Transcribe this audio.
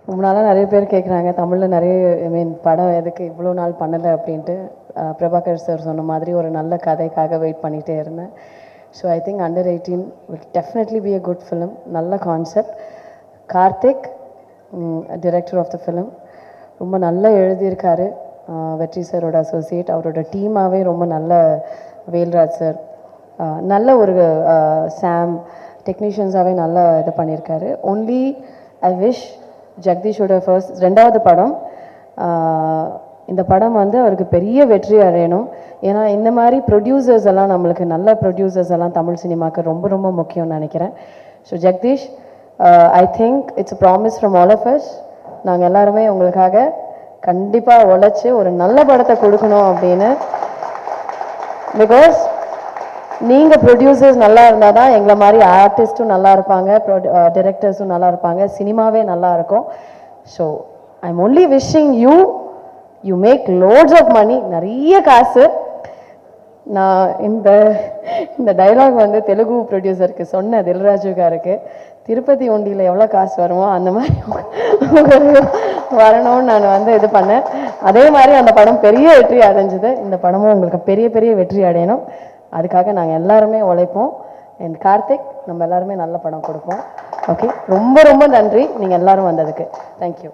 ரொம்ப நாளாக நிறைய பேர் கேட்குறாங்க தமிழில் நிறைய படம் எதுக்கு இவ்வளோ நாள் பண்ணலை அப்படின்ட்டு. பிரபாகர் சார் சொன்ன மாதிரி ஒரு நல்ல கதைக்காக வெயிட் பண்ணிகிட்டே இருந்தேன். So I think under 18 will definitely be a good film. நல்ல concept. Karthik director of the film ரொம்ப நல்லா எழுதியிருக்காரு. வெற்றி சாரோட அசோசியேட், அவரோட டீமாகவே ரொம்ப நல்ல. வேல்ராஜ் சார் நல்ல ஒரு சாம் டெக்னீஷியன்ஸாகவே நல்லா இது பண்ணியிருக்காரு. ஒன்லி ஐ விஷ் ஜெகதீஷோட ரெண்டாவது படம், இந்த படம் வந்து அவருக்கு பெரிய வெற்றி அடையணும். ஏன்னா இந்த மாதிரி ப்ரொடியூசர்ஸ் எல்லாம் நம்மளுக்கு நல்ல ப்ரொடியூசர்ஸ் எல்லாம் தமிழ் சினிமாவுக்கு ரொம்ப ரொம்ப முக்கியம்னு நினைக்கிறேன். So Jagadish, I think it's a promise from all of us. நாங்கள் எல்லாருமே உங்களுக்காக கண்டிப்பாக உழைச்சி ஒரு நல்ல படத்தை கொடுக்கணும் அப்படின்னு. பிகாஸ் நீங்கள் ப்ரொடியூசர்ஸ் நல்லா இருந்தால் தான் எங்களை மாதிரி ஆர்டிஸ்ட்டும் நல்லா இருப்பாங்க, டிரெக்டர்ஸும் நல்லா இருப்பாங்க, சினிமாவே நல்லா இருக்கும். So I am only wishing you make lots of money, நிறைய காசு. நான் இந்த டைலாக் வந்து தெலுங்கு ப்ரொடியூசருக்கு சொன்ன தில்ராஜுக்காருக்கு, திருப்பதி ஒண்டியில் எவ்வளோ காசு வருமோ அந்த மாதிரி வரணும்னு நான் வந்து இது பண்ணேன். அதே மாதிரி அந்த படம் பெரிய வெற்றி அடைஞ்சுது. இந்த படமும் உங்களுக்கு பெரிய பெரிய வெற்றி அடையணும். அதுக்காக நாங்கள் எல்லாருமே உழைப்போம். என் கார்த்திக், நம்ம எல்லாருமே நல்ல படம் கொடுப்போம். ஓகே, ரொம்ப ரொம்ப நன்றி நீங்கள் எல்லாரும் வந்ததுக்கு. தேங்க்யூ.